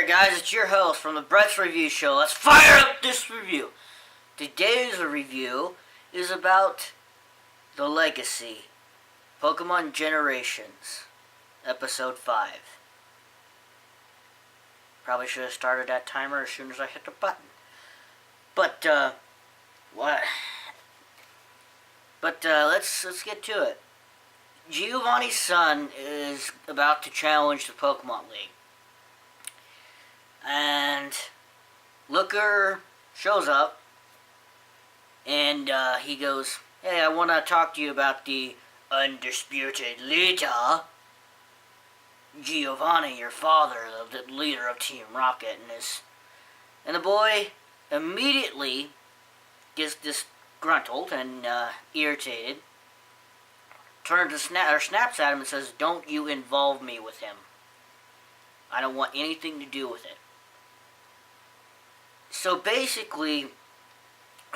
there, guys, it's your host from the Brett's Review Show. Let's fire up this review. Today's review is about the Legacy, Pokemon Generations, Episode 5. Probably should have started that timer as soon as I hit the button. But, let's get to it. Giovanni's son is about to challenge the Pokemon League. And Looker shows up, and he goes, "Hey, I want to talk to you about the undisputed leader, Giovanni, your father, the leader of Team Rocket." And the boy immediately gets disgruntled and irritated, snaps at him and says, "Don't you involve me with him. I don't want anything to do with it." So basically,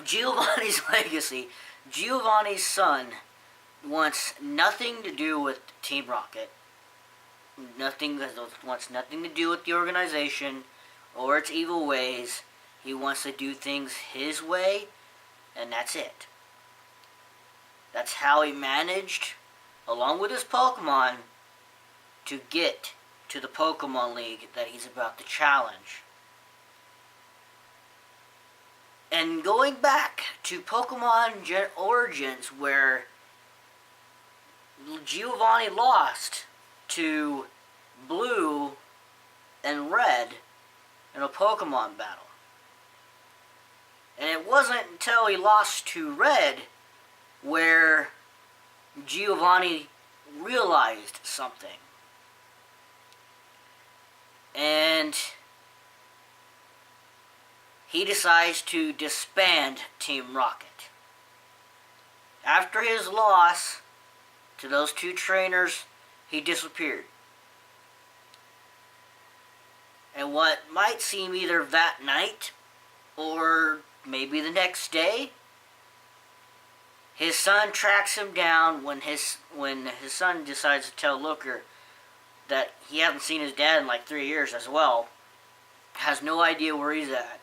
Giovanni's legacy, Giovanni's son, wants nothing to do with Team Rocket. Wants nothing to do with the organization or its evil ways. He wants to do things his way, and that's it. That's how he managed, along with his Pokemon, to get to the Pokemon League that he's about to challenge. And going back to Pokemon Origins, where Giovanni lost to Blue and Red in a Pokemon battle. And it wasn't until he lost to Red where Giovanni realized something. And he decides to disband Team Rocket. After his loss to those two trainers, he disappeared. And what might seem either that night or maybe the next day, his son tracks him down when his son decides to tell Looker that he hasn't seen his dad in like 3 years as well. Has no idea where he's at.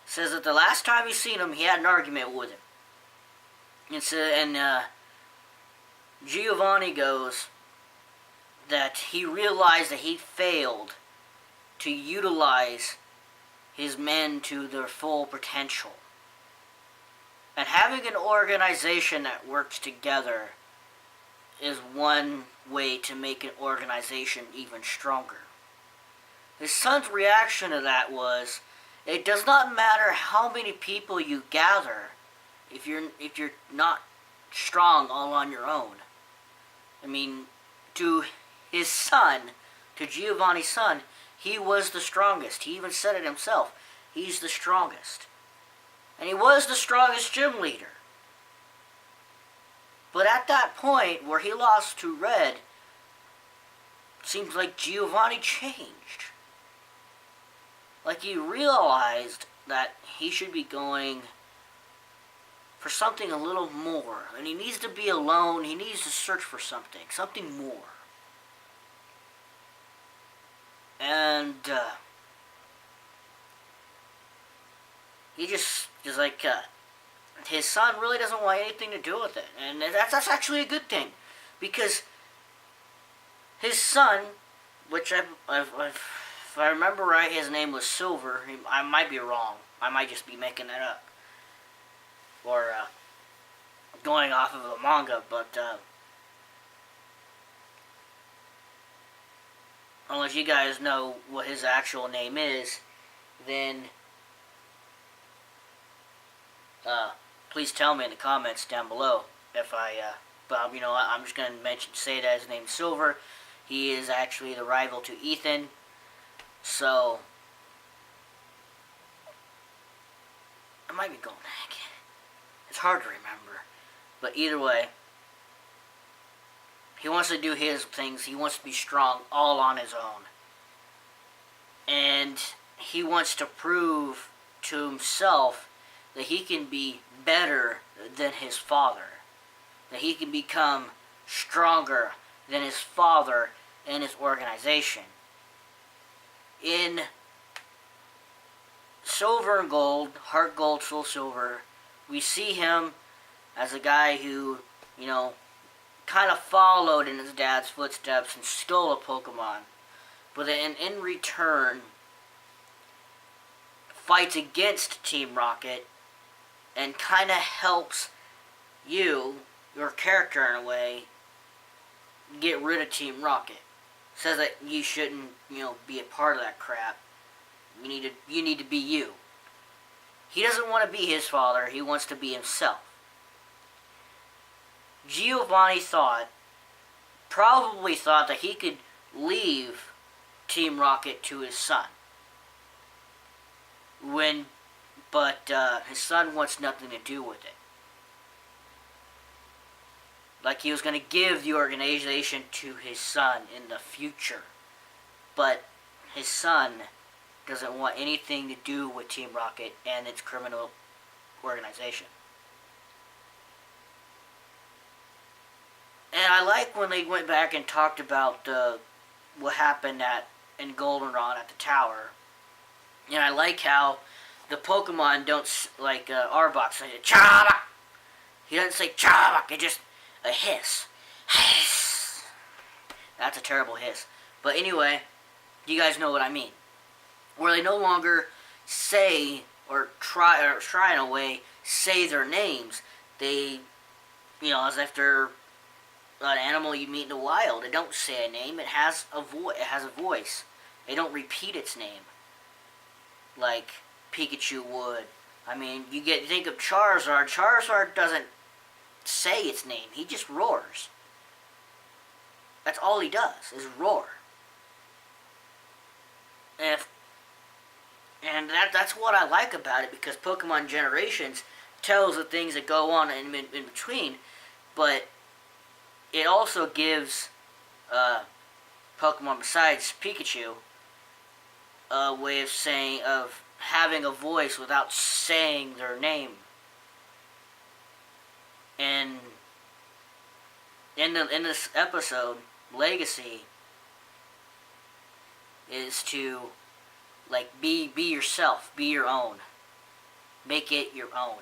Says that the last time he seen him, he had an argument with him. And Giovanni goes that he realized that he failed to utilize his men to their full potential. And having an organization that works together is one way to make an organization even stronger. His son's reaction to that was, it does not matter how many people you gather if you're not strong all on your own. I mean, to his son, to Giovanni's son, he was the strongest. He even said it himself. He's the strongest. And he was the strongest gym leader. But at that point where he lost to Red, it seems like Giovanni changed. Like he realized that he should be going for something a little more. And he needs to be alone. He needs to search for something more. And he just is like, his son really doesn't want anything to do with it. And that's actually a good thing. Because his son, which if I remember right, his name was Silver. I might be wrong. I might just be making that up. Or going off of a manga, but unless you guys know what his actual name is, then please tell me in the comments down below if but you know, I'm just going to say that his name's Silver. He is actually the rival to Ethan. So, I might be going back. It's hard to remember. But either way, he wants to do his things. He wants to be strong all on his own. And he wants to prove to himself that he can be better than his father. That he can become stronger than his father and his organization. in Silver and Gold, Heart Gold, Soul Silver, we see him as a guy who, kind of followed in his dad's footsteps and stole a Pokemon. But then in return, fights against Team Rocket and kind of helps your character in a way, get rid of Team Rocket. Says that you shouldn't, be a part of that crap. You need to be you. He doesn't want to be his father, he wants to be himself. Giovanni probably thought that he could leave Team Rocket to his son. But his son wants nothing to do with it. Like he was going to give the organization to his son in the future. But his son doesn't want anything to do with Team Rocket and its criminal organization. And I like when they went back and talked about what happened in Goldenrod at the tower. And I like how the Pokemon don't, like Arbok, say Chabak. He doesn't say Chabak, it's just a hiss. Hiss. That's a terrible hiss. But anyway, you guys know what I mean. Where they no longer say, or try in a way, say their names. They, as if they're an animal you meet in the wild. They don't say a name. It has a voice. They don't repeat its name like Pikachu would. I mean, you think of Charizard. Charizard doesn't say its name. He just roars. That's all he does, is roar. And that's what I like about it, because Pokemon Generations tells the things that go on in between, but it also gives Pokemon besides Pikachu a way of having a voice without saying their name. And in this episode, Legacy is to be yourself, be your own, make it your own,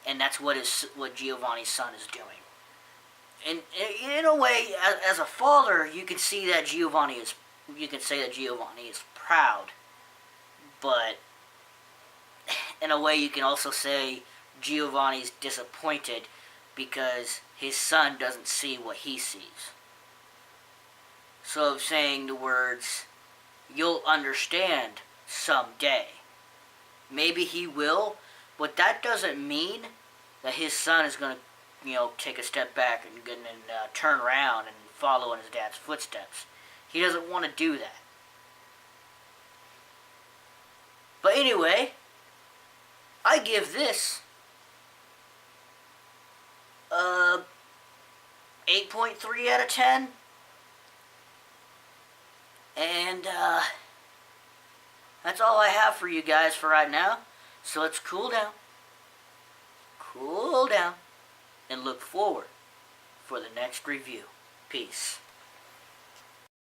and that's what Giovanni's son is doing. And in a way, as a father, you can see that Giovanni is proud, but in a way, you can also say Giovanni's disappointed because his son doesn't see what he sees. So saying the words, "You'll understand someday." Maybe he will, but that doesn't mean that his son is going to, take a step back and turn around and follow in his dad's footsteps. He doesn't want to do that. But anyway, I give this 8.3 out of 10. And that's all I have for you guys for right now. So let's cool down, and look forward for the next review. Peace.